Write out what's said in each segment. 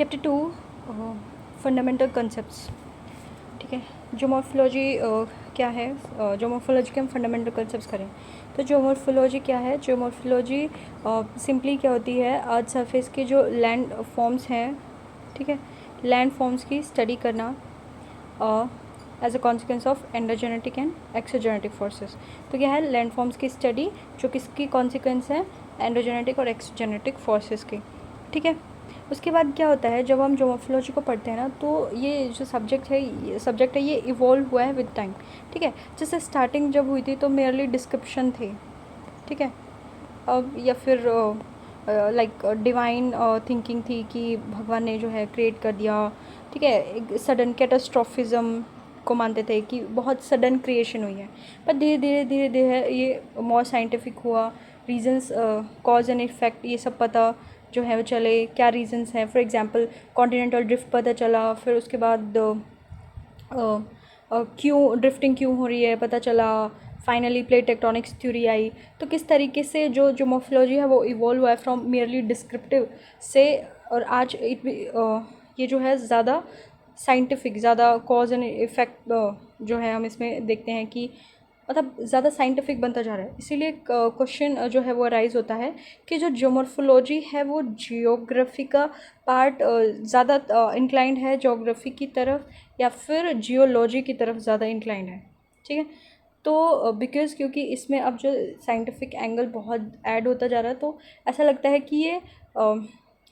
Chapter 2 fundamental concepts. ठीक है, जोमोर्फोलॉजी क्या है? जोमोर्फोलॉजी के हम फंडामेंटल कंसेप्ट्स करें तो जोमोर्फोलॉजी क्या है? जोमोर्फोलॉजी सिंपली क्या होती है, अर्थ सरफेस के जो लैंड फॉर्म्स हैं, ठीक है, लैंड फॉर्म्स की स्टडी करना as a consequence of endogenetic and exogenetic forces. तो क्या है? लैंड फॉर्म्स की स्टडी जो किसकी कॉन्सिक्वेंस है? एंडोजेनेटिक और एक्सोजेनेटिक फोर्सेस की। ठीक है, उसके बाद क्या होता है, जब हम जोमोर्फोलॉजी को पढ़ते हैं ना, तो ये जो सब्जेक्ट है ये इवॉल्व हुआ है विद टाइम। ठीक है, जैसे स्टार्टिंग जब हुई थी तो मेयरली डिस्क्रिप्शन थी, ठीक है, अब या फिर लाइक डिवाइन थिंकिंग थी कि भगवान ने जो है क्रिएट कर दिया। ठीक है, एक सडन कैटास्ट्रॉफिज़म को मानते थे कि बहुत सडन क्रिएशन हुई है, पर धीरे धीरे धीरे धीरे ये मोर साइंटिफिक हुआ। रीजंस, कॉज एंड इफेक्ट, ये सब पता जो है वो चले, क्या रीजंस हैं। फॉर एग्जांपल कॉन्टिनेंटल ड्रिफ्ट पता चला, फिर उसके बाद क्यों ड्रिफ्टिंग क्यों हो रही है पता चला, फाइनली प्लेट टेक्टोनिक्स थ्योरी आई। तो किस तरीके से जो जोमोर्फोलॉजी है वो इवॉल्व हुआ है फ्रॉम मियरली डिस्क्रिप्टिव से, और आज ये जो है ज़्यादा साइंटिफिक, ज़्यादा कॉज एंड इफ़ेक्ट जो है हम इसमें देखते हैं कि मतलब ज़्यादा साइंटिफिक बनता जा रहा है। इसीलिए क्वेश्चन जो है वो अराइज होता है कि जो जोमोर्फोलॉजी है वो जियोग्राफी का पार्ट ज़्यादा इंक्लाइंड है जोग्राफी की तरफ, या फिर जियोलॉजी की तरफ ज़्यादा इंक्लाइंड है। ठीक है, तो बिकॉज़ क्योंकि इसमें अब जो साइंटिफिक एंगल बहुत ऐड होता जा रहा है, तो ऐसा लगता है कि ये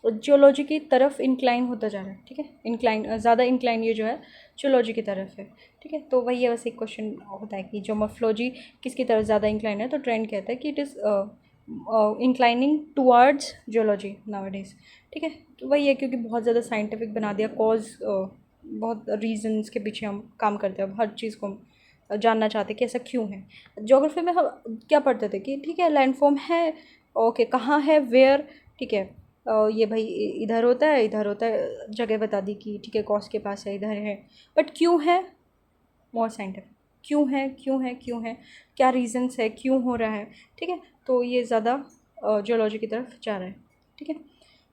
जियोलॉजी की तरफ इंक्लाइन होता जा रहा है। ठीक है, ज़्यादा इंक्लाइन ये जो है जियोलॉजी की तरफ है। ठीक है, तो वही है, बस एक क्वेश्चन होता है कि जोमोर्फोलॉजी किसकी तरफ ज़्यादा इंक्लाइन है, तो ट्रेंड कहता है कि it is inclining towards geology nowadays. ठीक है, तो वही है, क्योंकि बहुत ज़्यादा साइंटिफिक बना दिया, कॉज बहुत रीजंस के पीछे हम काम करते हैं, अब हर चीज़ को हम जानना चाहते हैं कि ऐसा क्यों है। ज्योग्राफी में हम क्या पढ़ते थे कि ठीक है लैंडफॉर्म है, ओके, कहाँ है, वेयर, ठीक है, ये भाई इधर होता है, इधर होता है, जगह बता दी कि ठीक है कॉस के पास है, इधर है, बट क्यों है मोर साइंटिफिक। क्यों है, क्यों है, क्यों है, क्या रीजंस है, क्यों हो रहा है। ठीक है, तो ये ज़्यादा जियोलॉजी की तरफ जा रहा है। ठीक है,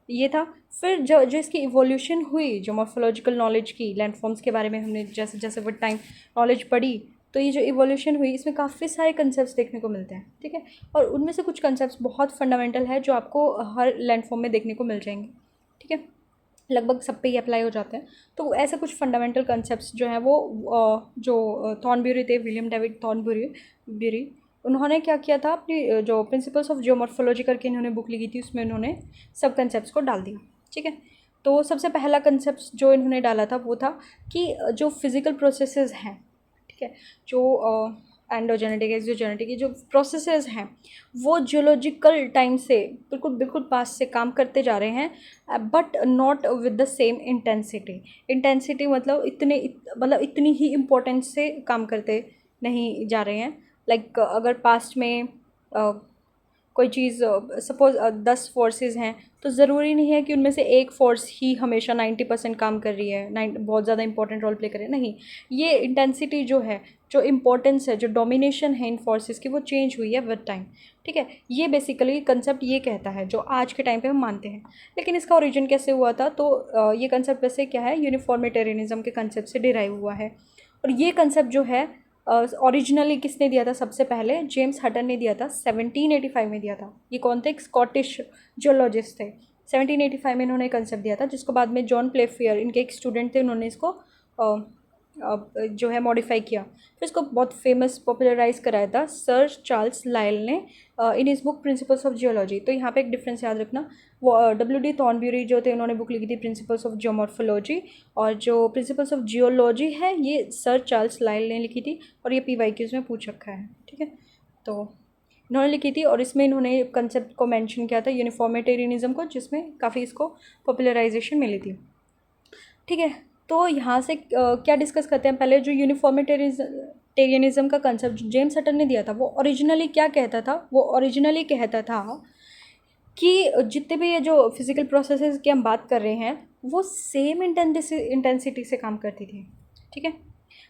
ये था। फिर जो इसकी इवोल्यूशन हुई जो मॉर्फोलॉजिकल नॉलेज की, लैंडफॉर्म्स के बारे में हमने जैसे जैसे विद टाइम नॉलेज पढ़ी, तो ये जो इवोल्यूशन हुई इसमें काफ़ी सारे कंसेप्ट्स देखने को मिलते हैं। ठीक है, और उनमें से कुछ कंसेप्ट्स बहुत फंडामेंटल है जो आपको हर लैंडफॉर्म में देखने को मिल जाएंगे। ठीक है, लगभग सब पे ही अप्लाई हो जाते हैं। तो ऐसे कुछ फंडामेंटल कंसेप्ट्स जो हैं वो जो थॉर्नब्यूरी थे, विलियम डेविड थॉर्नब्यूरी, उन्होंने क्या किया था, अपनी जो प्रिंसिपल्स ऑफ जियोमॉर्फोलॉजी करके इन्होंने बुक लिखी थी, उसमें उन्होंने सब कंसेप्ट्स को डाल दिया। ठीक है, तो सबसे पहला कंसेप्ट जो इन्होंने डाला था वो था कि जो फिज़िकल प्रोसेसेस हैं, ठीक है, जो एंडोजेनेटिक एक्सोजेनेटिक ये जो प्रोसेसेस हैं वो जियोलॉजिकल टाइम से बिल्कुल बिल्कुल पास से काम करते जा रहे हैं, but not with the same intensity मतलब इतनी ही इम्पोर्टेंस से काम करते नहीं जा रहे हैं। लाइक अगर पास्ट में कोई चीज़ सपोज़ 10 फोर्सेस हैं, तो ज़रूरी नहीं है कि उनमें से एक फ़ोर्स ही हमेशा 90% काम कर रही है, बहुत ज़्यादा इंपॉर्टेंट रोल प्ले कर रही है। नहीं, ये इंटेंसिटी जो है, जो इम्पोर्टेंस है, जो डोमिनेशन है इन फोर्सेस की, वो चेंज हुई है विद टाइम। ठीक है, ये बेसिकली कंसेप्ट ये कहता है जो आज के टाइम पे हम मानते हैं। लेकिन इसका ओरिजिन कैसे हुआ था, तो ये कंसेप्ट वैसे क्या है, यूनिफॉर्मिटेरियनिज्म के कंसेप्ट से डिराइव हुआ है। और ये कंसेप्ट जो है ओरिजिनली किसने दिया था, सबसे पहले जेम्स हटन ने दिया था, 1785 में दिया था। ये कौन थे? एक स्कॉटिश जियोलॉजिस्ट थे। 1785 में इन्होंने कंसेप्ट दिया था, जिसको बाद में जॉन प्लेफेयर, इनके एक स्टूडेंट थे, उन्होंने इसको जो है मॉडिफाई किया। फिर इसको बहुत फेमस पॉपुलराइज कराया था सर चार्ल्स लायल ने इन इस बुक प्रिंसिपल्स ऑफ जियोलॉजी। तो यहाँ पे एक डिफरेंस याद रखना, वो W.D. थॉर्नब्यूरी जो थे उन्होंने बुक लिखी थी प्रिंसिपल्स ऑफ जियोमॉर्फोलॉजी, और जो प्रिंसिपल्स ऑफ जियोलॉजी है ये सर चार्ल्स लायल ने लिखी थी, और ये PYQs में पूछ रखा है। ठीक है, तो इन्होंने लिखी थी, और इसमें इन्होंने कंसेप्ट को मेंशन किया था यूनिफॉर्मिटेरियनिज्म को, जिसमें काफ़ी इसको पॉपुलराइजेशन मिली थी। ठीक है, तो यहाँ से क्या डिस्कस करते हैं, पहले जो यूनिफॉर्मिटेरियनिज्म का कंसेप्ट जेम्स हटन ने दिया था, वो ओरिजिनली क्या कहता था, वो ओरिजिनली कहता था कि जितने भी ये जो फिज़िकल प्रोसेसेस की हम बात कर रहे हैं वो सेम इंटेंसिटी से काम करती थी। ठीक है,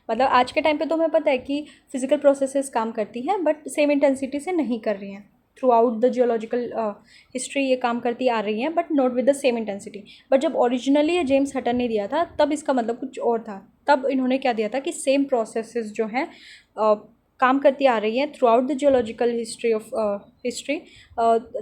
मतलब आज के टाइम पे तो हमें पता है कि फ़िज़िकल प्रोसेसेस काम करती हैं, बट सेम इंटेंसिटी से नहीं कर रही हैं। Through out the geological history ये काम करती आ रही हैं, but not with the same intensity. But जब ओरिजिनली ये जेम्स हटन ने दिया था तब इसका मतलब कुछ और था। तब इन्होंने क्या दिया था कि सेम प्रोसेसेस जो हैं काम करती आ रही हैं through out the geological history of history,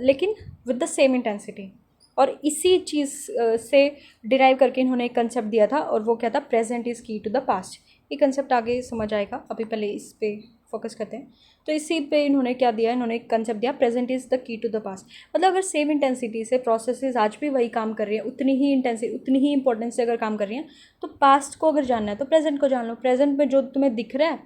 लेकिन विद द सेम इंटेंसिटी। और इसी चीज़ से डिराइव करके इन्होंने एक कंसेप्ट दिया था, और वो क्या था, प्रेजेंट इज़ की टू द पास्ट। ये कंसेप्ट आगे समझ आएगा, अभी पहले इस पे फोकस करते हैं। तो इसी पे इन्होंने क्या दिया, इन्होंने एक कंसेप्ट दिया, present is the key to the past. मतलब अगर सेम इंटेंसिटी से प्रोसेसेस आज भी वही काम कर रही हैं, उतनी ही इंटेंसिटी उतनी ही इंपॉर्टेंस से अगर काम कर रही हैं, तो पास्ट को अगर जानना है तो प्रेजेंट को जान लो। प्रेजेंट में जो तुम्हें दिख रहा है,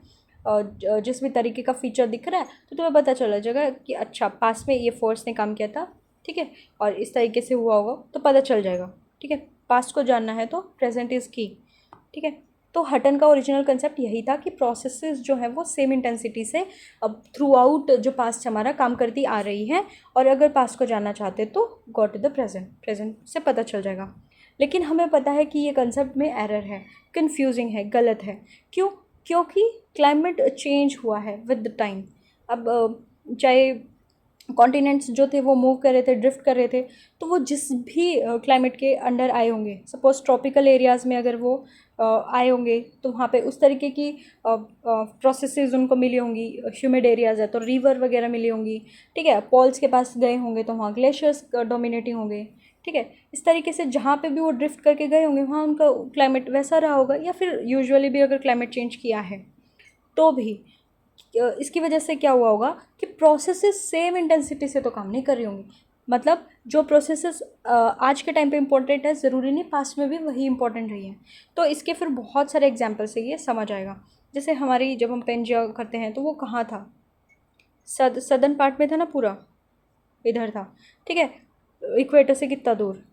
जिस भी तरीके का फीचर दिख रहा है, तो तुम्हें पता चला जाएगा कि अच्छा पास्ट में ये फोर्स ने काम किया था, ठीक है, और इस तरीके से हुआ होगा, तो पता चल जाएगा। ठीक है, पास्ट को जानना है तो प्रेजेंट इज़ की। ठीक है, तो हटन का ओरिजिनल कंसेप्ट यही था कि प्रोसेसेस जो है वो सेम इंटेंसिटी से अब थ्रू आउट जो पास्ट हमारा काम करती आ रही है, और अगर पास्ट को जानना चाहते तो go to the present, present से पता चल जाएगा। लेकिन हमें पता है कि ये कंसेप्ट में एरर है, कन्फ्यूजिंग है, गलत है। क्यों? क्योंकि क्लाइमेट चेंज हुआ है विद द टाइम। अब चाहे कॉन्टिनेंट्स जो थे वो मूव कर रहे थे, ड्रिफ्ट कर रहे थे, तो वो जिस भी क्लाइमेट के अंडर आए होंगे, सपोज ट्रॉपिकल एरियाज़ में अगर वो आए होंगे, तो वहाँ पे उस तरीके की प्रोसेसेस उनको मिली होंगी। ह्यूमिड एरियाज़ है तो रिवर वगैरह मिली होंगी। ठीक है, पॉल्स के पास गए होंगे तो वहाँ ग्लेशियर्स डोमिनेटिंग होंगे। ठीक है, इस तरीके से जहाँ पे भी वो ड्रिफ्ट करके गए होंगे वहाँ उनका क्लाइमेट वैसा रहा होगा, या फिर यूजुअली भी अगर क्लाइमेट चेंज किया है तो भी इसकी वजह से क्या हुआ होगा कि प्रोसेसेस सेम इंटेंसिटी से तो काम नहीं कर रही होंगी। मतलब जो प्रोसेसेस आज के टाइम पे इम्पोर्टेंट है, ज़रूरी नहीं पास्ट में भी वही इंपॉर्टेंट रही हैं। तो इसके फिर बहुत सारे एग्जांपल से ये समझ आएगा। जैसे हमारी जब हम पेंजिया करते हैं तो वो कहाँ था, सदर्न पार्ट में था ना, पूरा इधर था। ठीक है, इक्वेटर से कितना दूर,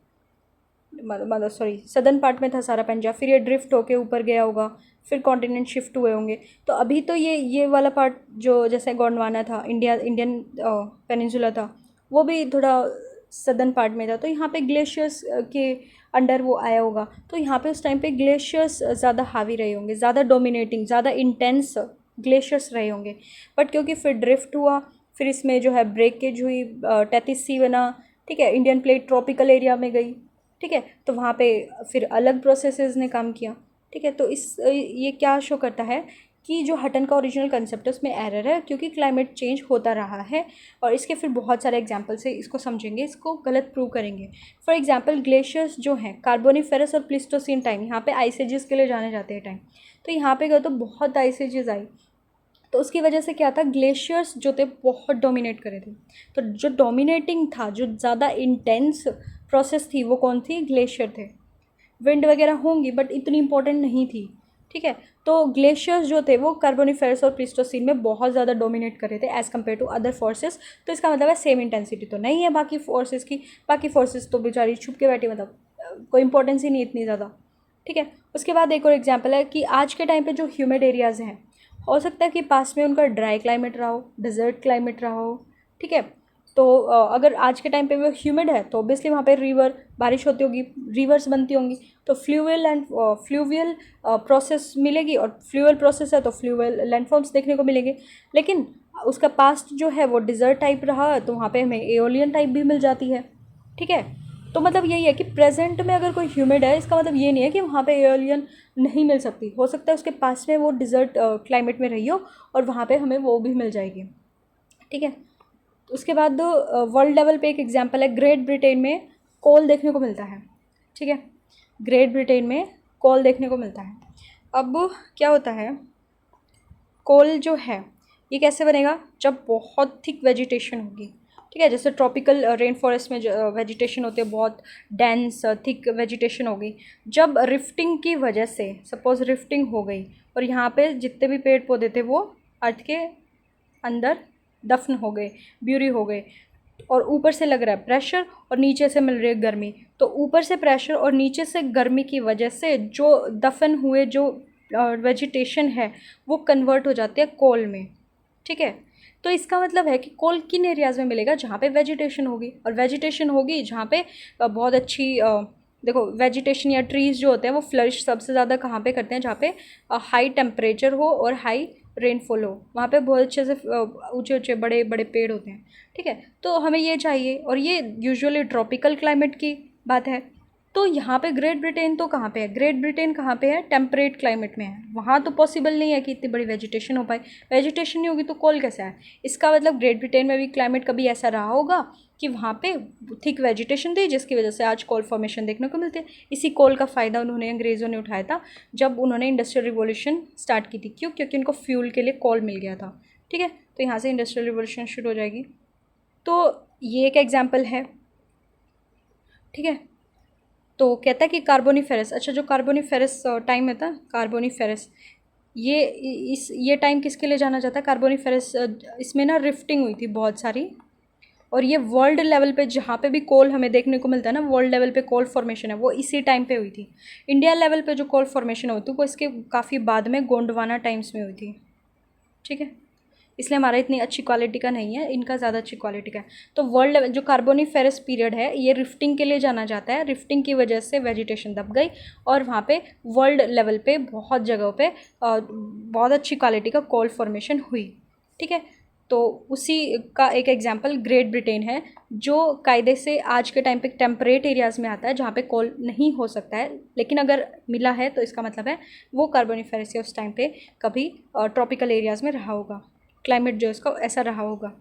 मतलब सॉरी सदर्न पार्ट में था सारा पंजाब, फिर ये ड्रिफ्ट होके ऊपर गया होगा, फिर कॉन्टिनेंट शिफ्ट हुए होंगे। तो अभी तो ये वाला पार्ट जो जैसे गोंडवाना था, इंडियन पेनिनसुला था, वो भी थोड़ा सदर्न पार्ट में था, तो यहाँ पे ग्लेशियर्स के अंडर वो आया होगा। तो यहाँ पे उस टाइम पे ग्लेशियर्स ज़्यादा हावी रहे होंगे, ज़्यादा डोमिनेटिंग, ज़्यादा इंटेंस ग्लेशियर्स रहे होंगे। बट क्योंकि फिर ड्रिफ्ट हुआ, फिर इसमें जो है ब्रेकेज हुई, टेथिस सी बना। ठीक है, इंडियन प्लेट ट्रॉपिकल एरिया में गई। ठीक है, तो वहाँ पे फिर अलग प्रोसेसेस ने काम किया। ठीक है, तो ये क्या शो करता है कि जो हटन का ओरिजिनल कंसेप्ट है उसमें एरर है, क्योंकि क्लाइमेट चेंज होता रहा है। और इसके फिर बहुत सारे एग्जांपल से इसको समझेंगे, इसको गलत प्रूव करेंगे। फॉर एग्जांपल ग्लेशियर्स जो हैं कार्बोनिफेरस और प्लिस्टोसीन टाइम, यहाँ पे आइस एजेस के लिए जाने जाते हैं टाइम, तो यहाँ पे गए तो बहुत आइस एजेस आई। तो उसकी वजह से क्या था, ग्लेशियर्स जो थे बहुत डोमिनेट करे थे। तो जो डोमिनेटिंग था, जो ज़्यादा इंटेंस प्रोसेस थी, वो कौन थी, ग्लेशियर थे। विंड वगैरह होंगी बट इतनी इंपॉर्टेंट नहीं थी। ठीक है, तो ग्लेशियर्स जो थे वो कार्बोनिफेरस और प्लिस्टोसीन में बहुत ज़्यादा डोमिनेट कर रहे थे as compare to other forces. तो इसका मतलब है सेम इंटेंसिटी तो नहीं है बाकी फोर्सेस की, बाकी फोर्सेस तो बेचारी छुप के बैठी, मतलब कोई इंपॉर्टेंस ही नहीं इतनी ज़्यादा। ठीक है, उसके बाद एक और एग्जाम्पल है कि आज के टाइम पे जो ह्यूमिड एरियाज़ हैं, हो सकता है कि पास में उनका ड्राई क्लाइमेट रहा हो, डिज़र्ट क्लाइमेट रहा हो। ठीक है, तो अगर आज के टाइम पे वो ह्यूमिड है तो ऑब्वियसली वहाँ पे बारिश होती होगी, रिवर्स बनती होंगी, तो फ्लूवियल प्रोसेस मिलेगी, और फ्लूवियल प्रोसेस है तो फ्लूवियल लैंडफॉर्म्स देखने को मिलेंगे। लेकिन उसका पास्ट जो है वो डिज़र्ट टाइप रहा है, तो वहाँ पे हमें एओलियन टाइप भी मिल जाती है। ठीक है, तो मतलब यही है कि प्रेजेंट में अगर कोई ह्यूमिड है, इसका मतलब ये नहीं है कि वहाँ पे एओलियन नहीं मिल सकती। हो सकता है उसके पास में वो डिज़र्ट क्लाइमेट में रही हो और वहाँ पे हमें वो भी मिल जाएगी। ठीक है, उसके बाद वर्ल्ड लेवल पे एक एग्जांपल है, ग्रेट ब्रिटेन में कोल देखने को मिलता है। ठीक है, ग्रेट ब्रिटेन में कोल देखने को मिलता है। अब क्या होता है, कोल जो है ये कैसे बनेगा, जब बहुत थिक वेजिटेशन होगी। ठीक है, जैसे ट्रॉपिकल रेन फॉरेस्ट में वेजिटेशन होती है, बहुत डेंस थिक वेजिटेशन होगी। जब रिफ्टिंग की वजह से, सपोज रिफ्टिंग हो गई और यहाँ पे जितने भी पेड़ पौधे थे वो अर्थ के अंदर दफन हो गए, ब्यूरी हो गए, और ऊपर से लग रहा है प्रेशर और नीचे से मिल रही है गर्मी। तो ऊपर से प्रेशर और नीचे से गर्मी की वजह से जो दफन हुए जो वेजिटेशन है वो कन्वर्ट हो जाते हैं कोल में। ठीक है, तो इसका मतलब है कि कोल किन एरियाज़ में मिलेगा, जहाँ पे वेजिटेशन होगी, और वेजिटेशन होगी जहाँ पे बहुत अच्छी देखो वेजिटेशन या ट्रीज़ जो होते हैं वो फ्लरिश सबसे ज़्यादा कहाँ पे करते हैं, जहाँ पे हाई टेम्परेचर हो और हाई रेनफॉल हो, वहाँ पे बहुत अच्छे से ऊंचे ऊंचे बड़े बड़े पेड़ होते हैं, ठीक है। तो हमें ये चाहिए, और ये यूजुअली ट्रॉपिकल क्लाइमेट की बात है। तो यहाँ पे ग्रेट ब्रिटेन तो कहाँ पे है, ग्रेट ब्रिटेन कहाँ पे है, टेम्परेट क्लाइमेट में है। वहाँ तो पॉसिबल नहीं है कि इतनी बड़ी वेजिटेशन हो पाए, वेजिटेशन नहीं होगी तो कोल कैसे है। इसका मतलब ग्रेट ब्रिटेन में भी क्लाइमेट कभी ऐसा रहा होगा कि वहाँ पे थिक वेजिटेशन थी, जिसकी वजह से आज कोल फॉर्मेशन देखने को मिलते हैं। इसी कोल का फ़ायदा उन्होंने, अंग्रेज़ों ने उठाया था जब उन्होंने इंडस्ट्रियल रिवॉल्यूशन स्टार्ट की थी। क्यों? क्योंकि उनको फ्यूल के लिए कोल मिल गया था, ठीक है। तो यहाँ से इंडस्ट्रियल रिवॉल्यूशन शुरू हो जाएगी। तो ये एक एग्जाम्पल है, ठीक है। तो कहता है कि कार्बोनिफेरस, अच्छा जो कार्बोनिफेरस टाइम है था, कार्बोनिफेरस ये टाइम किसके लिए जाना जाता है, कार्बोनिफेरस, इसमें ना रिफ्टिंग हुई थी बहुत सारी। और ये वर्ल्ड लेवल पे जहाँ पे भी कोल हमें देखने को मिलता है ना, वर्ल्ड लेवल पे कोल फॉर्मेशन है, वो इसी टाइम पे हुई थी। इंडिया लेवल पे जो कोल फॉर्मेशन होती है वो इसके काफ़ी बाद में गोंडवाना टाइम्स में हुई थी, ठीक है। इसलिए हमारा इतनी अच्छी क्वालिटी का नहीं है, इनका ज़्यादा अच्छी क्वालिटी का है। तो वर्ल्ड लेवल जो कार्बोनिफेरस पीरियड है, ये रिफ्टिंग के लिए जाना जाता है। रिफ्टिंग की वजह से वेजिटेशन दब गई और वहाँ पे वर्ल्ड लेवल पे बहुत जगहों पे बहुत अच्छी क्वालिटी का कोल फॉर्मेशन हुई, ठीक है। तो उसी का एक एग्जांपल ग्रेट ब्रिटेन है, जो कायदे से आज के टाइम पे टेम्परेट एरियाज़ में आता है जहाँ पे कोल नहीं हो सकता है, लेकिन अगर मिला है तो इसका मतलब है वो कार्बोनिफेरस उस टाइम पे कभी ट्रॉपिकल एरियाज़ में रहा होगा, क्लाइमेट जो इसका ऐसा रहा होगा,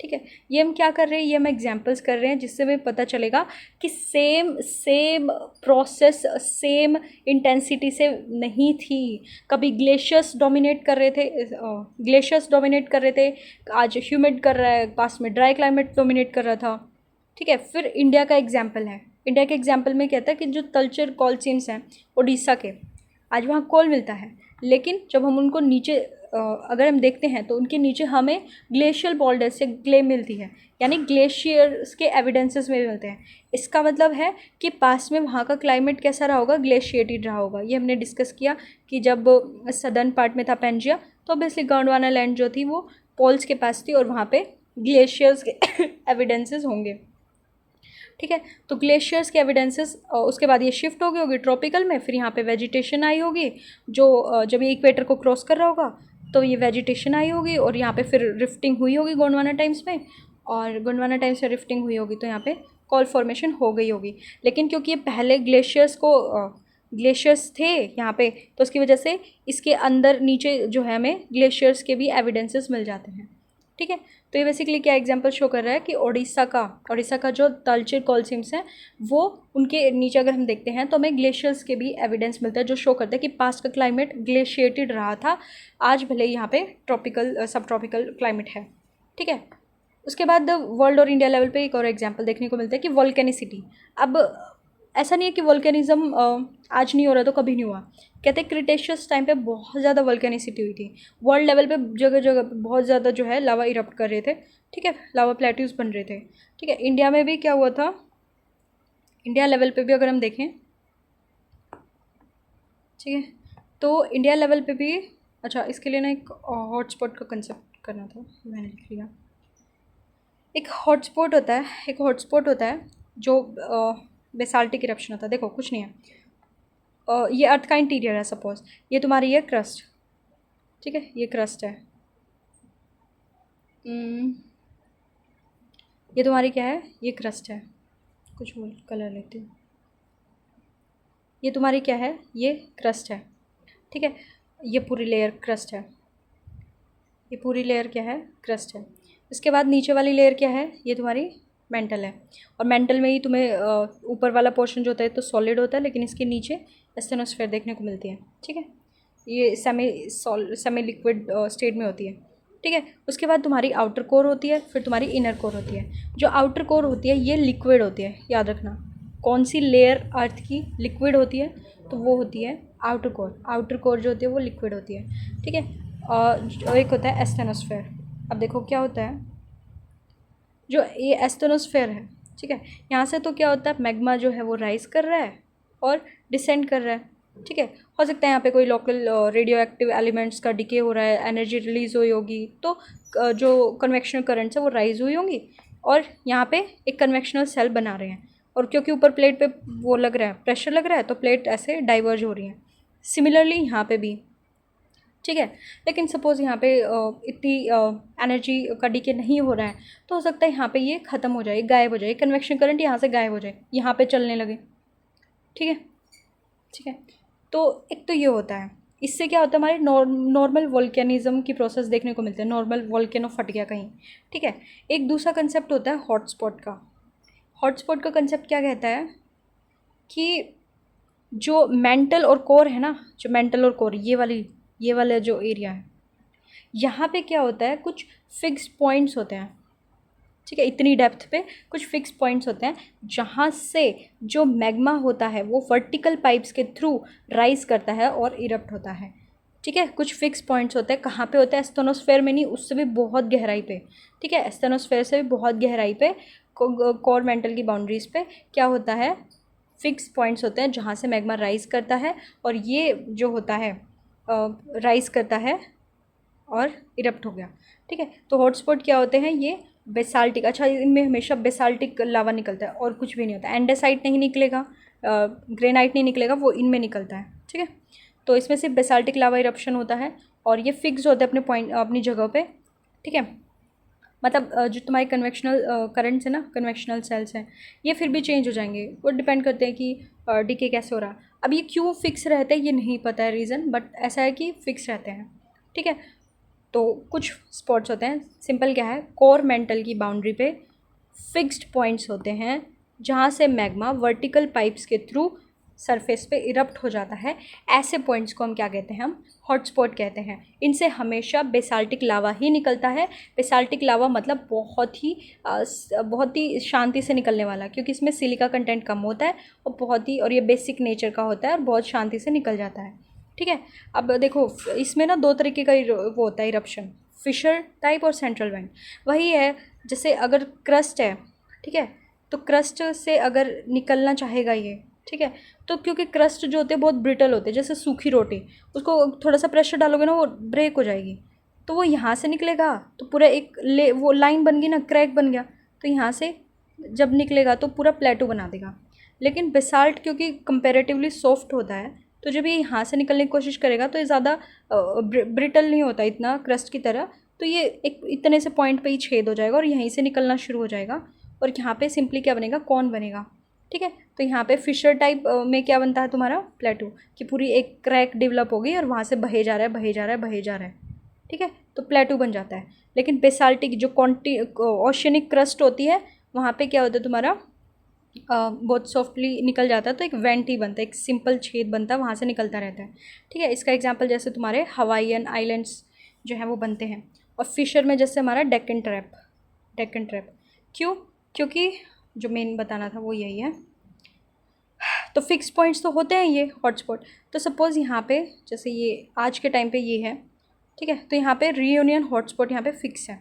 ठीक है। ये हम क्या कर रहे हैं, ये हम एग्जांपल्स कर रहे हैं जिससे हमें पता चलेगा कि सेम प्रोसेस सेम इंटेंसिटी से नहीं थी। कभी ग्लेशियर्स डोमिनेट कर रहे थे, आज ह्यूमिड कर रहा है, पास में ड्राई क्लाइमेट डोमिनेट कर रहा था, ठीक है। फिर इंडिया का एग्जाम्पल है, इंडिया के एग्जाम्पल में कहता है कि जो तलचर कोल सीम्स हैं उड़ीसा के, आज वहाँ कोल मिलता है, लेकिन जब हम उनको नीचे अगर हम देखते हैं तो उनके नीचे हमें ग्लेशियल बोल्डर्स से क्ले मिलती है, यानी ग्लेशियर्स के एविडेंसेस में मिलते हैं। इसका मतलब है कि पास में वहाँ का क्लाइमेट कैसा रहा होगा, ग्लेशिएटेड रहा होगा। ये हमने डिस्कस किया कि जब सदर्न पार्ट में था पेंजिया, तो ऑब्वियसली गोंडवाना लैंड जो थी वो पोल्स के पास थी और वहाँ पे ग्लेशियर्स के एविडेंसेस होंगे, ठीक है। तो ग्लेशियर्स के एविडेंसेस, उसके बाद ये शिफ्ट हो गई होगी ट्रॉपिकल में, फिर यहाँ पे वेजिटेशन आई होगी, जो जब ये इक्वेटर को क्रॉस कर रहा होगा तो ये वेजिटेशन आई होगी, और यहाँ पे फिर रिफ्टिंग हुई होगी गोंडवाना टाइम्स में, और गोंडवाना टाइम्स से रिफ्टिंग हुई होगी तो यहाँ पे कॉल फॉर्मेशन हो गई होगी। लेकिन क्योंकि ये पहले ग्लेशियर्स थे यहाँ पे, तो उसकी वजह से इसके अंदर नीचे जो है हमें ग्लेशियर्स के भी एविडेंसेस मिल जाते हैं, ठीक है। तो ये बेसिकली क्या एग्जांपल शो कर रहा है कि उड़ीसा का जो तलचर कोल सीम्स हैं, वो उनके नीचे अगर हम देखते हैं तो हमें ग्लेशियर्स के भी एविडेंस मिलता है, जो शो करता है कि पास्ट का क्लाइमेट ग्लेशिएटेड रहा था, आज भले यहाँ पे ट्रॉपिकल सब ट्रॉपिकल क्लाइमेट है, ठीक है। उसके बाद वर्ल्ड और इंडिया लेवल पे एक और एग्जांपल देखने को मिलता है कि वोल्केनिसिटी। अब ऐसा नहीं है कि वोल्केनिज्म आज नहीं हो रहा तो कभी नहीं हुआ। कहते हैं क्रिटेशियस टाइम पे बहुत ज़्यादा वोल्केनिसिटी हुई थी, वर्ल्ड लेवल पे जगह जगह पे बहुत ज़्यादा जो है लावा इरप्ट कर रहे थे, ठीक है, लावा प्लेट्यूज बन रहे थे, ठीक है। इंडिया में भी क्या हुआ था, इंडिया लेवल पे भी अगर हम देखें, ठीक है, तो इंडिया लेवल पे भी, अच्छा इसके लिए ना एक हॉटस्पॉट का कंसेप्ट करना था, मैंने लिख लिया। एक हॉटस्पॉट होता है जो बेसाल्टिक इरप्शन होता है। देखो कुछ नहीं है, ये अर्थ का इंटीरियर है, सपोज ये तुम्हारी ये क्रस्ट, ठीक है, ये क्रस्ट है, ये तुम्हारी क्या है, ये क्रस्ट है, कुछ और कलर लेती हूँ, ये तुम्हारी क्या है, ये क्रस्ट है, ठीक है। ये पूरी लेयर क्रस्ट है, ये पूरी लेयर क्या है, क्रस्ट है। इसके बाद नीचे वाली लेयर क्या है, ये तुम्हारी मेंटल है, और मेंटल में ही तुम्हें ऊपर वाला पोर्शन जो होता है तो सॉलिड होता है, लेकिन इसके नीचे एस्थेनोस्फेयर देखने को मिलती है, ठीक है। ये सेमी लिक्विड स्टेट में होती है, ठीक है। उसके बाद तुम्हारी आउटर कोर होती है, फिर तुम्हारी इनर कोर होती है। जो आउटर कोर होती है ये लिक्विड होती है, याद रखना। कौन सी लेयर अर्थ की लिक्विड होती है, तो वो होती है आउटर कोर। आउटर कोर जो होती है वो लिक्विड होती है, ठीक है। और एक होता है एस्थेनोस्फेयर। अब देखो क्या होता है, जो ये एस्थेनोस्फेयर है, ठीक है, यहाँ से तो क्या होता है, मैग्मा जो है वो राइज कर रहा है और डिसेंड कर रहा है, ठीक है। हो सकता है यहाँ पे कोई लोकल रेडियो एक्टिव एलिमेंट्स का डिके हो रहा है, एनर्जी रिलीज़ हुई होगी, तो जो कन्वेक्शनल करंट्स है वो राइज हुई होंगी, और यहाँ पे एक कन्वेक्शनल सेल बना रहे हैं, और क्योंकि ऊपर प्लेट पे वो लग रहा है, प्रेशर लग रहा है, तो प्लेट ऐसे डाइवर्ज हो रही है। सिमिलरली यहाँ पे भी ठीक है। लेकिन सपोज़ यहाँ पे इतनी एनर्जी का डीके नहीं हो रहा है, तो हो सकता है यहाँ पे ये ख़त्म हो जाए, गायब हो जाए, कन्वेक्शन करंट यहाँ से गायब हो जाए, यहाँ पे चलने लगे। ठीक है, ठीक है। तो एक तो ये होता है, इससे क्या होता है, हमारे नॉर्मल वोल्केनिज्म की प्रोसेस देखने को मिलते हैं, नॉर्मल वोल्केनो फट गया कहीं। ठीक है। एक दूसरा कंसेप्ट होता है हॉटस्पॉट का। हॉटस्पॉट का कंसेप्ट क्या कहता है कि जो मेंटल और कोर है ना, जो मेंटल और कोर ये वाला जो एरिया है, यहाँ पे क्या होता है, कुछ फिक्स पॉइंट्स होते हैं। ठीक है, इतनी डेप्थ पे कुछ फिक्स पॉइंट्स होते हैं जहाँ से जो मैग्मा होता है वो वर्टिकल पाइप्स के थ्रू राइज करता है और इरप्ट होता है। ठीक है, कुछ फिक्स पॉइंट्स होते हैं। कहाँ पे होता है, एस्थेनोस्फेयर में नहीं, उससे भी बहुत गहराई पे। ठीक है, एस्थेनोस्फेयर से भी बहुत गहराई पे, कोर मेंटल की बाउंड्रीज पे क्या होता है, फिक्स पॉइंट्स होते हैं जहाँ से मैग्मा राइज करता है, और ये जो होता है राइज करता है और इरप्ट हो गया। ठीक है, तो हॉटस्पॉट क्या होते हैं, ये बेसाल्टिक, अच्छा इनमें हमेशा बेसाल्टिक लावा निकलता है और कुछ भी नहीं होता, एंडेसाइट नहीं निकलेगा, ग्रेनाइट नहीं निकलेगा, वो इनमें निकलता है। ठीक है, तो इसमें सिर्फ बेसाल्टिक लावा इरप्शन होता है और ये फिक्स होता है अपने पॉइंट, अपनी जगह पे। ठीक है, मतलब जो तुम्हारे कन्वेक्शनल करंट्स है ना, कन्वेक्शनल सेल्स हैं, ये फिर भी चेंज हो जाएंगे, वो डिपेंड करते हैं कि डीके कैसे हो रहा है। अब ये क्यों फिक्स रहते हैं ये नहीं पता है रीज़न, बट ऐसा है कि फिक्स रहते हैं। ठीक है, तो कुछ स्पॉट्स होते हैं, सिंपल क्या है, कोर मेंटल की बाउंड्री पे फिक्स्ड पॉइंट्स होते हैं जहाँ से मैग्मा वर्टिकल पाइप्स के थ्रू सरफेस पे इरप्ट हो जाता है। ऐसे पॉइंट्स को हम क्या कहते हैं, हम हॉटस्पॉट कहते हैं। इनसे हमेशा बेसाल्टिक लावा ही निकलता है। बेसाल्टिक लावा मतलब बहुत ही शांति से निकलने वाला, क्योंकि इसमें सिलिका कंटेंट कम होता है और बहुत ही, और ये बेसिक नेचर का होता है और बहुत शांति से निकल जाता है। ठीक है, अब देखो इसमें ना दो तरीके का वो होता है इरप्शन, फिशर टाइप और सेंट्रल वेंट। वही है, जैसे अगर क्रस्ट है, ठीक है, तो क्रस्ट से अगर निकलना चाहेगा ये, ठीक है, तो क्योंकि क्रस्ट जो होते हैं बहुत ब्रिटल होते हैं, जैसे सूखी रोटी, उसको थोड़ा सा प्रेशर डालोगे ना वो ब्रेक हो जाएगी, तो वो यहाँ से निकलेगा तो पूरा एक वो लाइन बन गई ना, क्रैक बन गया, तो यहाँ से जब निकलेगा तो पूरा प्लेटो बना देगा। लेकिन बेसाल्ट क्योंकि कंपैरेटिवली सॉफ्ट होता है, तो जब ये यहाँ से निकलने की कोशिश करेगा तो ये ज़्यादा ब्रिटल नहीं होता इतना क्रस्ट की तरह, तो ये एक इतने से पॉइंट पे ही छेद हो जाएगा और यहीं से निकलना शुरू हो जाएगा, और यहाँ पे सिंपली क्या बनेगा, कौन बनेगा। ठीक है, तो यहाँ पे फिशर टाइप में क्या बनता है तुम्हारा, प्लेटो की पूरी एक क्रैक डेवलप हो गई और वहाँ से बहे जा रहा है, बहे जा रहा है, बहे जा रहा है। ठीक है, तो प्लेटो बन जाता है। लेकिन बेसाल्टिक जो ओशियनिक क्रस्ट होती है, वहाँ पे क्या होता है तुम्हारा, बहुत सॉफ्टली निकल जाता है, तो एक वेंट ही बनता है, एक सिंपल छेद बनता है, वहाँ से निकलता रहता है। ठीक है, इसका एग्जांपल जैसे तुम्हारे हवाईयन आइलैंड्स जो हैं वो बनते हैं, और फिशर में जैसे हमारा डेक्कन ट्रैप, डेक्कन ट्रैप क्यों, क्योंकि जो मेन बताना था वो यही है। तो फिक्स पॉइंट्स तो होते हैं ये हॉटस्पॉट। तो सपोज़ यहाँ पे जैसे ये आज के टाइम पे ये है, ठीक है, तो यहाँ पे रीयूनियन हॉटस्पॉट यहाँ पे फिक्स है।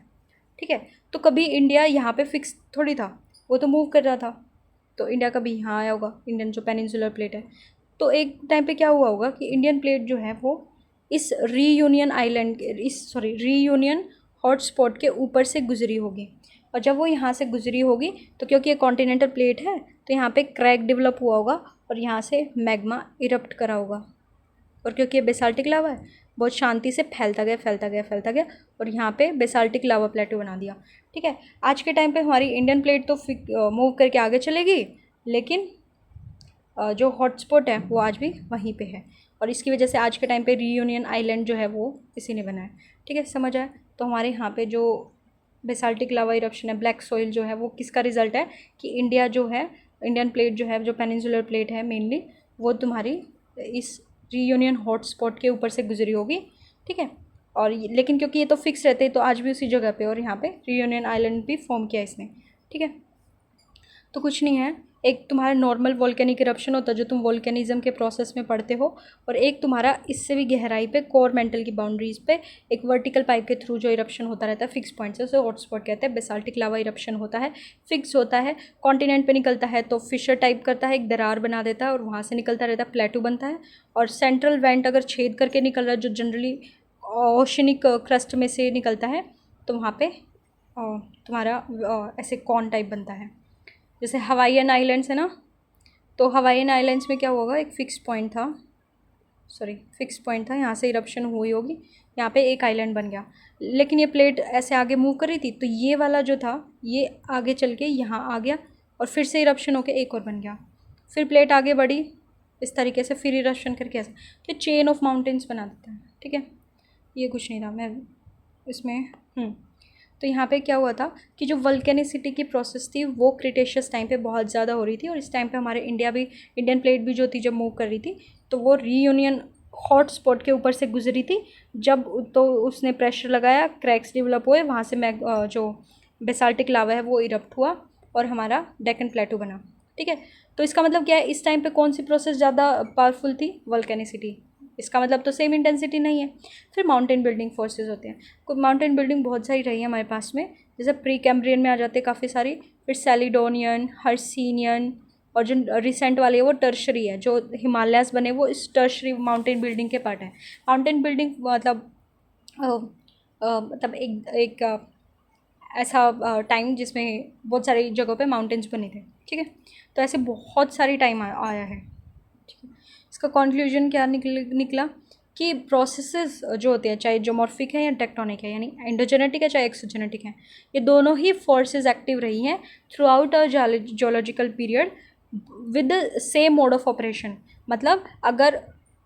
ठीक है, तो कभी इंडिया यहाँ पे फिक्स थोड़ी था, वो तो मूव कर रहा था, तो इंडिया कभी यहाँ आया होगा, इंडियन जो पेनिनसुलर प्लेट है, तो एक टाइम पे क्या हुआ होगा कि इंडियन प्लेट जो है वो इस रीयूनियन आइलैंड, रीयूनियन हॉटस्पॉट के ऊपर से गुजरी होगी, और जब वो यहाँ से गुजरी होगी तो क्योंकि ये कॉन्टिनेंटल प्लेट है तो यहाँ पे क्रैक डेवलप हुआ होगा और यहाँ से मैग्मा इरप्ट करा होगा, और क्योंकि ये बेसाल्टिक लावा है बहुत शांति से फैलता गया, फैलता गया, फैलता गया, और यहाँ पे बेसाल्टिक लावा प्लेटो बना दिया। ठीक है, आज के टाइम पे हमारी इंडियन प्लेट तो मूव करके आगे चलेगी, लेकिन जो हॉटस्पॉट है वो आज भी वहीं पे है, और इसकी वजह से आज के टाइम पे रीयूनियन आइलैंड जो है वो इसी ने बनाया। ठीक है, समझ आया। तो हमारे यहाँ पे जो बेसाल्टिक लावा इरप्शन है, ब्लैक सॉइल जो है, वो किसका रिजल्ट है कि इंडिया जो है, इंडियन प्लेट जो है, जो पेनिनसुलर प्लेट है मेनली, वो तुम्हारी इस रीयूनियन हॉटस्पॉट के ऊपर से गुजरी होगी। ठीक है, और लेकिन क्योंकि ये तो फिक्स रहते हैं तो आज भी उसी जगह पे, और यहाँ पे रीयूनियन आइलैंड भी फॉर्म किया इसने। ठीक है, तो कुछ नहीं है, एक तुम्हारा नॉर्मल वोल्केनिक इरप्शन होता है जो तुम वोल्केनिज्म के प्रोसेस में पढ़ते हो, और एक तुम्हारा इससे भी गहराई पे कोर मेंटल की बाउंड्रीज पे एक वर्टिकल पाइप के थ्रू जो इरप्शन होता रहता है फिक्स पॉइंट से, उसे हॉटस्पॉट कहते हैं। बेसाल्टिक लावा इरप्शन होता है, फिक्स होता है, कॉन्टिनेंट पे निकलता है तो फिशर टाइप करता है, एक दरार बना देता है और वहाँ से निकलता रहता है, प्लेटू बनता है। और सेंट्रल वेंट अगर छेद करके निकल रहा है, जो जनरली ओशनिक क्रस्ट में से निकलता है, तो वहाँ पे तुम्हारा ऐसे कॉन टाइप बनता है। जैसे हवाईयन आइलैंड्स है ना, तो हवाईयन आइलैंड्स में क्या होगा, एक फ़िक्स पॉइंट था, सॉरी फिक्स पॉइंट था, यहाँ से इरप्शन हुई होगी, यहाँ पे एक आइलैंड बन गया, लेकिन ये प्लेट ऐसे आगे मूव कर रही थी, तो ये वाला जो था ये आगे चल के यहाँ आ गया और फिर से इरप्शन होके एक और बन गया, फिर प्लेट आगे बढ़ी इस तरीके से, फिर इरप्शन करके ऐसा, तो चेन ऑफ माउंटेन्स बना देता है। ठीक है, ये कुछ नहीं था, मैं इसमें तो यहाँ पे क्या हुआ था कि जो वल्केनिसिटी की प्रोसेस थी वो क्रिटेशियस टाइम पे बहुत ज़्यादा हो रही थी, और इस टाइम पे हमारे इंडियन प्लेट भी जो थी जब मूव कर रही थी, तो वो रीयूनियन हॉट स्पॉट के ऊपर से गुजरी थी, जब तो उसने प्रेशर लगाया, क्रैक्स डेवलप हुए, वहाँ से जो बेसाल्टिक लावा है वो इरप्ट हुआ और हमारा डेक्कन प्लेटू बना। ठीक है, तो इसका मतलब क्या है, इस टाइम पे कौन सी प्रोसेस ज़्यादा पावरफुल थी, वल्केनिसिटी। इसका मतलब तो सेम इंटेंसिटी नहीं है। फिर माउंटेन बिल्डिंग फोर्सेस होते हैं, माउंटेन बिल्डिंग बहुत सारी रही है हमारे पास में, जैसे प्री कैम्ब्रियन में आ जाते हैं काफ़ी सारी, फिर सेलिडोनियन, हर्सीनियन, और जो रिसेंट वाली है वो टर्शरी है, जो हिमालयाज बने वो इस टर्शरी माउंटेन बिल्डिंग के पार्ट है। माउंटेन बिल्डिंग मतलब एक ऐसा टाइम जिसमें बहुत सारी जगहों पे माउंटेन्स बने थे। ठीक है, तो ऐसे बहुत सारी टाइम आया है। ठीक है, इसका कंक्लूजन क्या निकला कि प्रोसेसेस जो होते हैं, चाहे जोमॉर्फिक है या टेक्टोनिक है, यानी एंडोजेनेटिक है चाहे एक्सोजेनेटिक है, ये दोनों ही फोर्सेस एक्टिव रही हैं through out a geological period with the same mode of operation. मतलब अगर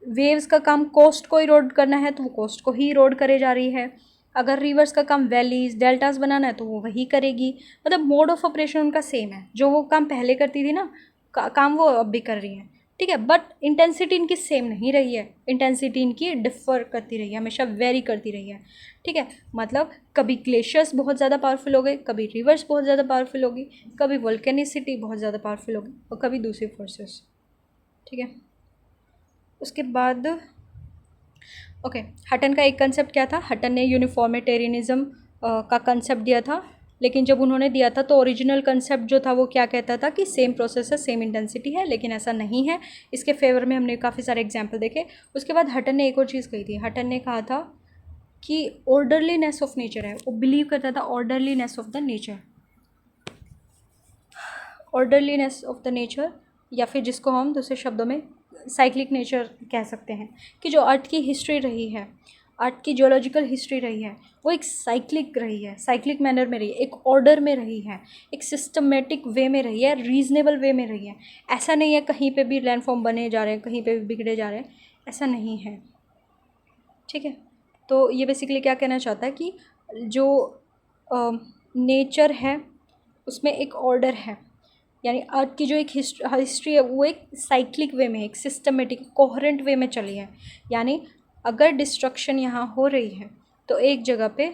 वेव्स का काम कोस्ट को इरोड करना है तो वो कोस्ट को ही इरोड करे जा रही है, अगर रिवर्स का काम वैलीज डेल्टास बनाना है तो वो वही करेगी, मतलब मोड ऑफ ऑपरेशन उनका सेम है, जो वो काम पहले करती थी ना काम वो अब भी कर रही हैं। ठीक है, बट इंटेंसिटी इनकी सेम नहीं रही है, इंटेंसिटी इनकी डिफ़र करती रही है, हमेशा वेरी करती रही है। ठीक है, मतलब कभी ग्लेशियर्स बहुत ज़्यादा पावरफुल हो गए, कभी रिवर्स बहुत ज़्यादा पावरफुल होगी, कभी वोल्केनिसिटी बहुत ज़्यादा पावरफुल होगी, और कभी दूसरी फोर्सेस। ठीक है, उसके बाद ओके, हटन का एक कंसेप्ट क्या था, हटन ने यूनिफॉर्मिटेरियनिज्म का कंसेप्ट दिया था, लेकिन जब उन्होंने दिया था तो ओरिजिनल कंसेप्ट जो था वो क्या कहता था कि सेम प्रोसेस है, सेम इंटेंसिटी है, लेकिन ऐसा नहीं है। इसके फेवर में हमने काफ़ी सारे एग्जाम्पल देखे। उसके बाद हटन ने एक और चीज़ कही थी, हटन ने कहा था कि ऑर्डरलीनेस ऑफ नेचर है, वो बिलीव करता था orderliness of the nature, orderliness of the nature, या फिर जिसको हम दूसरे शब्दों में साइक्लिक नेचर कह सकते हैं, कि जो अर्थ की हिस्ट्री रही है, अर्थ की जियोलॉजिकल हिस्ट्री रही है, वो एक साइक्लिक रही है, साइक्लिक मैनर में रही है, एक ऑर्डर में रही है, एक सिस्टमेटिक वे में रही है, रीजनेबल वे में रही है। ऐसा नहीं है कहीं पे भी लैंडफॉर्म बने जा रहे हैं, कहीं पे भी बिगड़े जा रहे हैं, ऐसा नहीं है। ठीक है, तो ये बेसिकली क्या कहना चाहता है कि जो नेचर है उसमें एक ऑर्डर है, यानी अर्थ की जो एक हिस्ट्री है वो एक साइक्लिक वे में, एक सिस्टमेटिक कोहेरेंट वे में चली है। यानी अगर डिस्ट्रक्शन यहाँ हो रही है तो एक जगह पे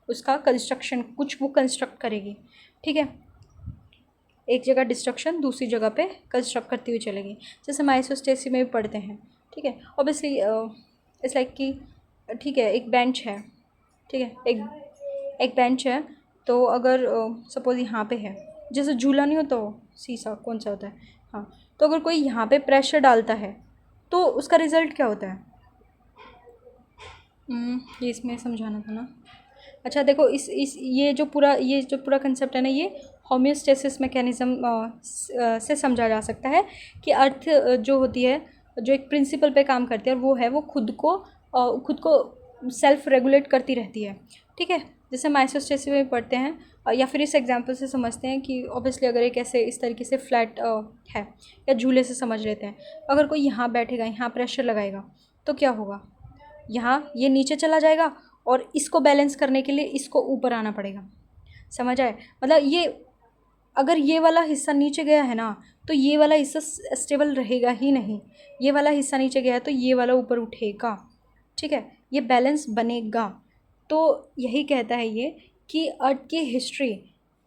उसका कंस्ट्रक्शन कुछ वो कंस्ट्रक्ट करेगी। ठीक है, एक जगह डिस्ट्रक्शन दूसरी जगह पे कंस्ट्रक्ट करती हुई चलेगी, जैसे हम आइसोस्टेसी में भी पढ़ते हैं। ठीक है, ऑब्वियसली इट्स लाइक कि ठीक है एक बेंच है, ठीक है, एक बेंच है, तो अगर सपोज़ यहाँ पे है, जैसे झूला नहीं होता वो सीसा कौन सा होता है, हाँ, तो अगर कोई यहाँ पे प्रेशर डालता है तो उसका रिज़ल्ट क्या होता है, ये इसमें समझाना था ना। अच्छा देखो, इस ये जो पूरा कंसेप्ट है ना, ये होम्योस्टेसिस मैकेनिज़्म से समझा जा सकता है कि अर्थ जो होती है, जो एक प्रिंसिपल पे काम करती है, और वो है वो खुद को सेल्फ रेगुलेट करती रहती है। ठीक है, जैसे हम आइसोस्टेसिस में पढ़ते हैं, या फिर इस एग्जांपल से समझते हैं कि ऑब्वियसली अगर एक ऐसे इस तरीके से फ्लैट है, या झूले से समझ लेते हैं, अगर कोई यहाँ बैठेगा, यहाँ प्रेशर लगाएगा तो क्या होगा, यहाँ ये नीचे चला जाएगा और इसको बैलेंस करने के लिए इसको ऊपर आना पड़ेगा। समझ आए, मतलब ये अगर ये वाला हिस्सा नीचे गया है ना, तो ये वाला हिस्सा स्टेबल रहेगा ही नहीं, ये वाला हिस्सा नीचे गया है तो ये वाला ऊपर उठेगा। ठीक है, ये बैलेंस बनेगा। तो यही कहता है ये कि अर्थ की हिस्ट्री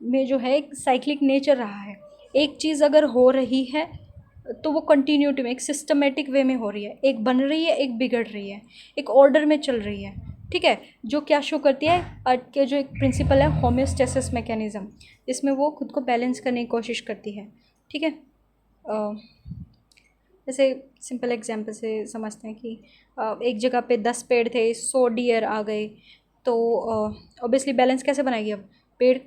में जो है एक साइक्लिक नेचर रहा है, एक चीज़ अगर हो रही है तो वो कंटिन्यूटी में एक सिस्टमेटिक वे में हो रही है, एक बन रही है, एक बिगड़ रही है, एक ऑर्डर में चल रही है। ठीक है, जो क्या शो करती है, अर्थ के जो एक प्रिंसिपल है होम्योस्टेसिस मैकेनिज़्म, जिसमें वो खुद को बैलेंस करने की कोशिश करती है। ठीक है, जैसे सिंपल एग्जांपल से समझते हैं कि एक जगह पे 10 पेड़ थे, 100 डियर आ गए, तो ऑब्वियसली बैलेंस कैसे बनाएगी, अब पेड़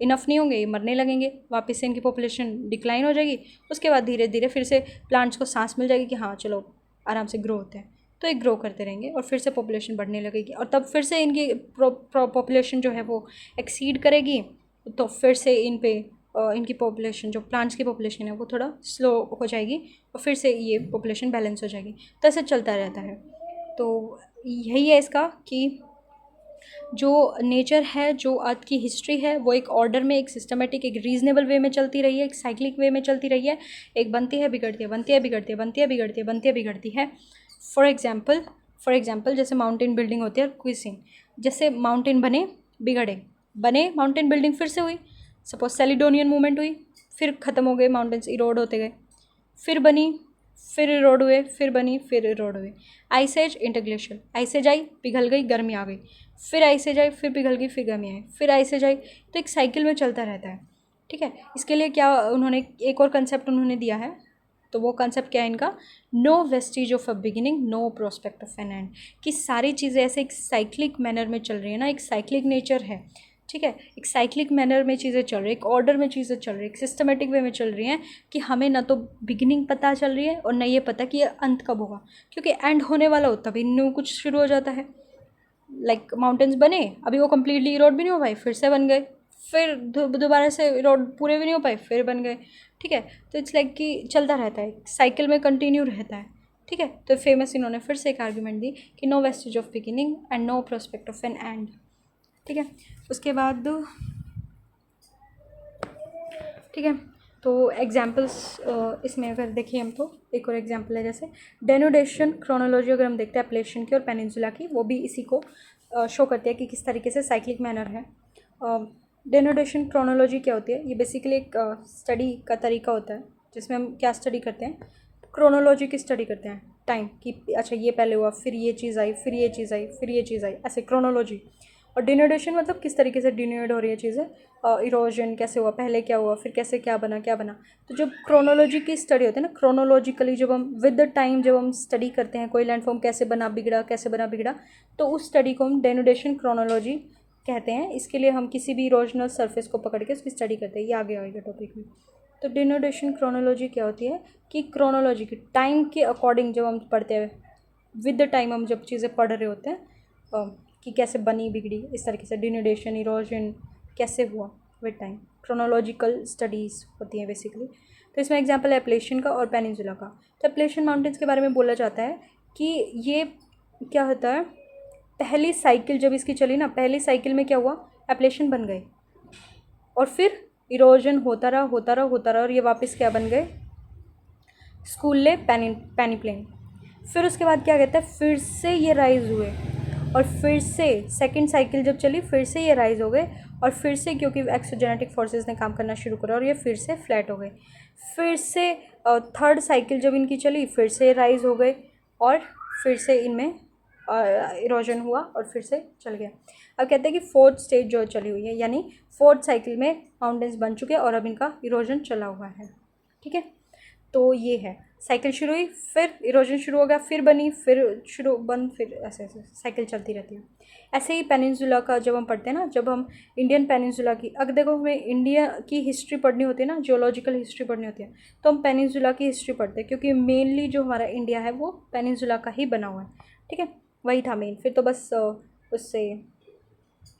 इनफ नहीं होंगे, ये मरने लगेंगे, वापस से इनकी पॉपुलेशन डिक्लाइन हो जाएगी, उसके बाद धीरे धीरे फिर से प्लांट्स को सांस मिल जाएगी कि हाँ चलो आराम से ग्रो होते हैं, तो ये ग्रो करते रहेंगे और फिर से पॉपुलेशन बढ़ने लगेगी और तब फिर से इनकी पॉपुलेशन जो है वो एक्सीड करेगी, तो फिर से इन पे इनकी पॉपुलेशन जो प्लांट्स की पॉपुलेशन है वो थोड़ा स्लो हो जाएगी और फिर से ये पॉपुलेशन बैलेंस हो जाएगी। तो ऐसे चलता रहता है। तो यही है इसका कि जो नेचर है, जो अर्थ की हिस्ट्री है, वो एक ऑर्डर में, एक सिस्टमेटिक, एक रीजनेबल वे में चलती रही है, एक साइक्लिक वे में चलती रही है। एक बनती है, बिगड़ती है, बनती है, बिगड़ती है, बनती है, बिगड़ती है, बनती है, बिगड़ती है। फॉर एग्जाम्पल जैसे माउंटेन बिल्डिंग होती है और क्विसिन, जैसे माउंटेन बने, बिगड़े, बने माउंटेन बिल्डिंग, फिर से हुई, सपोज सेलिडोनियन मूवमेंट हुई, फिर ख़त्म हो गए, माउंटेन्स इरोड होते गए, फिर बनी, फिर इरोड हुए, फिर बनी, फिर इरोड हुए। Ice age, interglacial, ice age आई, पिघल गई, गर्मी आ गई, फिर आइस एज आई, फिर पिघल गई, फिर गर्मी आई, फिर आइस एज आई। तो एक साइकिल में चलता रहता है। ठीक है, इसके लिए क्या उन्होंने एक और कंसेप्ट उन्होंने दिया है, तो वो कंसेप्ट क्या है इनका, no vestige of a beginning, no prospect of an end. कि सारी चीज़ें ऐसे एक साइक्लिक मैनर में चल रही है ना, एक साइक्लिक नेचर है। ठीक है, एक साइक्लिक मैनर में चीज़ें चल रही है, एक ऑर्डर में चीज़ें चल रही है, एक सिस्टमेटिक वे में चल रही हैं, कि हमें ना तो बिगिनिंग पता चल रही है और न ये पता कि ये अंत कब होगा, क्योंकि एंड होने वाला हो तभी न्यू कुछ शुरू हो जाता है। लाइक माउंटेन्स बने, अभी वो कम्प्लीटली इरोड भी नहीं हो पाए, फिर से बन गए, फिर दोबारा से इरोड पूरे भी नहीं हो पाए, फिर बन गए। ठीक है, तो इट्स लाइक कि चलता रहता है, साइकिल में कंटिन्यू रहता है। ठीक है, तो फेमस इन्होंने फिर से एक आर्ग्यूमेंट दी कि no vestige of beginning and no prospect of an end. ठीक है, उसके बाद ठीक है, तो एग्जाम्पल्स इसमें अगर देखिए हम, तो एक और एग्जाम्पल है जैसे डेनोडेशन क्रोनोलॉजी, अगर हम देखते हैं एप्लेशियन की और पेनिनसुला की, वो भी इसी को शो करती है कि किस तरीके से साइक्लिक मैनर है। डेनोडेशन क्रोनोलॉजी क्या होती है, ये बेसिकली एक स्टडी का तरीका होता है जिसमें हम क्या स्टडी करते हैं, क्रोनोलॉजी की स्टडी करते हैं, टाइम कि अच्छा ये पहले हुआ, फिर ये चीज़ आई, फिर ये चीज़ आई, फिर ये चीज़ आई, ऐसे क्रोनोलॉजी। और डिनोडेशन मतलब किस तरीके से डिनोड हो रही है चीज़ें, इरोजन कैसे हुआ, पहले क्या हुआ, फिर कैसे क्या बना, क्या बना। तो जब क्रोनोलॉजी की स्टडी होती है ना, क्रोनोलॉजिकली जब हम विद द टाइम जब हम स्टडी करते हैं कोई लैंडफॉर्म कैसे बना बिगड़ा, कैसे बना बिगड़ा, तो उस स्टडी को हम डेनोडेशन क्रोनोलॉजी कहते हैं। इसके लिए हम किसी भी इरोजनल सरफेस को पकड़ के उसकी स्टडी करते हैं, ये आगे आएगा टॉपिक में। तो डिनोडेशन क्रोनोलॉजी क्या होती है कि क्रोनोलॉजी की टाइम के अकॉर्डिंग जब हम पढ़ते हैं, विद द टाइम हम जब चीज़ें पढ़ रहे होते हैं कि कैसे बनी बिगड़ी, इस तरीके से डिनोडेशन इरोजन कैसे हुआ विद टाइम, क्रोनोलॉजिकल स्टडीज़ होती हैं बेसिकली। तो इसमें एग्जांपल है एप्लेशियन का और पेनिनसुला का। तो एप्लेशियन माउंटेन्स के बारे में बोला जाता है कि ये क्या होता है, पहली साइकिल जब इसकी चली ना, पहली साइकिल में क्या हुआ, एप्लेशियन बन गए और फिर इरोजन होता रहा, होता रहा, होता रहा, और ये वापस क्या बन गए, स्कूले पेनिप्लेन। फिर उसके बाद क्या कहते हैं, फिर से ये राइज हुए और फिर से सेकंड साइकिल जब चली, फिर से ये राइज हो गए और फिर से क्योंकि एक्सोजेनेटिक फोर्सेस ने काम करना शुरू करा और ये फिर से फ्लैट हो गए। फिर से थर्ड साइकिल जब इनकी चली, फिर से राइज हो गए और फिर से इनमें इरोजन हुआ और फिर से चल गया। अब कहते हैं कि फोर्थ स्टेज जो चली हुई है, यानी फोर्थ साइकिल में माउंटेन्स बन चुके हैं और अब इनका इरोजन चला हुआ है। ठीक है, तो ये है, साइकिल शुरू हुई, फिर इरोजन शुरू हो गया, फिर बनी, फिर शुरू बंद, फिर ऐसे ऐसे साइकिल चलती रहती है। ऐसे ही पेनिनसुला का जब हम पढ़ते हैं ना, जब हम इंडियन पेनिनसुला की, अगर देखो हमें इंडिया की हिस्ट्री पढ़नी होती है ना, जियोलॉजिकल हिस्ट्री पढ़नी होती है, तो हम पेनिनसुला की हिस्ट्री पढ़ते हैं, क्योंकि मेनली जो हमारा इंडिया है वो पेनिनसुला का ही बना हुआ है। ठीक है, वही था मेन। फिर तो बस उससे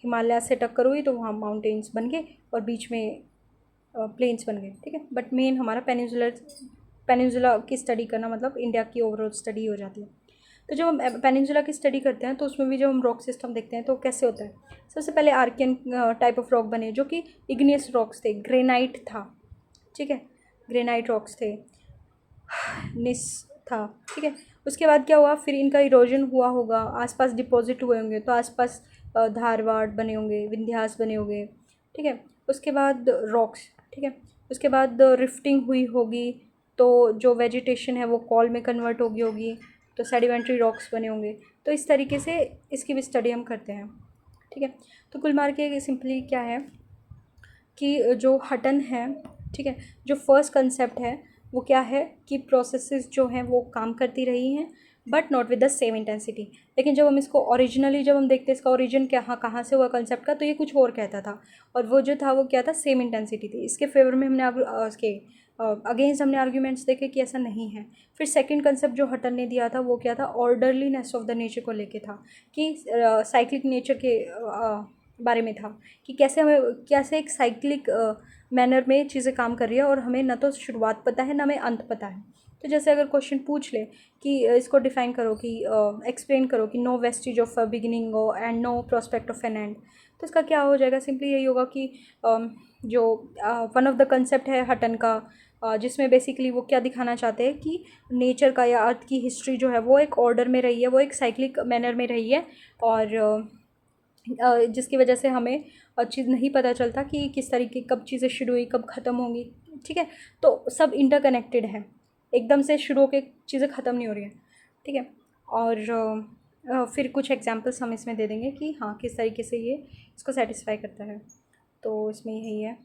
हिमालय से टक्कर हुई तो वहाँ माउंटेन्स बन गए और बीच में प्लेन्स बन गए। ठीक है, बट मेन हमारा पेनिनसुला की स्टडी करना मतलब इंडिया की ओवरऑल स्टडी हो जाती है। तो जब हम पेनिनसुला की स्टडी करते हैं तो उसमें भी जब हम रॉक सिस्टम देखते हैं तो कैसे होता है, सबसे पहले आर्कियन टाइप ऑफ रॉक बने जो कि इग्नियस रॉक्स थे, ग्रेनाइट था। ठीक है, ग्रेनाइट रॉक्स थे, निस था। ठीक है, उसके बाद क्या हुआ, फिर इनका इरोजन हुआ होगा, आसपास डिपॉजिट हुए होंगे, तो आसपास धारवाड़ बने होंगे, विंध्यास बने होंगे। ठीक है, उसके बाद रॉक्स। ठीक है, उसके बाद रिफ्टिंग हुई होगी, तो जो वेजिटेशन है वो कॉल में कन्वर्ट हो गई होगी, तो सेडिमेंट्री रॉक्स बने होंगे। तो इस तरीके से इसकी भी स्टडी हम करते हैं। ठीक है, तो कुल मार के सिंपली क्या है कि जो हटन है, ठीक है, जो फर्स्ट कंसेप्ट है वो क्या है कि प्रोसेसेस जो हैं वो काम करती रही हैं but not with the same intensity. लेकिन जब हम इसको ओरिजिनली जब हम देखते हैं इसका ओरिजिन क्या कहाँ से हुआ कंसेप्ट का, तो ये कुछ और कहता था और वो जो था वो क्या था, सेम इंटेंसिटी थी। इसके फेवर में हमने अब उसके अगेंस्ट हमने आर्ग्यूमेंट्स देखे कि ऐसा नहीं है। फिर सेकंड कंसेप्ट जो हटन ने दिया था वो क्या था, ऑर्डरलीनेस ऑफ द नेचर को लेके था, कि साइक्लिक नेचर के बारे में था, कि कैसे एक साइक्लिक मैनर में चीज़ें काम कर रही है और हमें ना तो शुरुआत पता है ना हमें अंत पता है। तो जैसे अगर क्वेश्चन पूछ ले कि इसको डिफाइन करो, कि एक्सप्लेन करो कि no vestige of a beginning and no prospect of an end, तो इसका क्या हो जाएगा, सिंपली यही होगा कि जो वन ऑफ द कंसेप्ट है हटन का, जिसमें बेसिकली वो क्या दिखाना चाहते हैं कि नेचर का या अर्थ की हिस्ट्री जो है वो एक ऑर्डर में रही है, वो एक साइक्लिक मैनर में रही है, और जिसकी वजह से हमें चीज़ नहीं पता चलता कि किस तरीके कब चीज़ें शुरू हुई कब ख़त्म होंगी। ठीक है, तो सब इंटरकनेक्टेड है, एकदम से शुरू होकर चीज़ें ख़त्म नहीं हो रही हैं। ठीक है, और फिर कुछ एग्जांपल्स हम इसमें दे देंगे कि हाँ किस तरीके से ये इसको सेटिस्फाई करता है। तो इसमें यही है।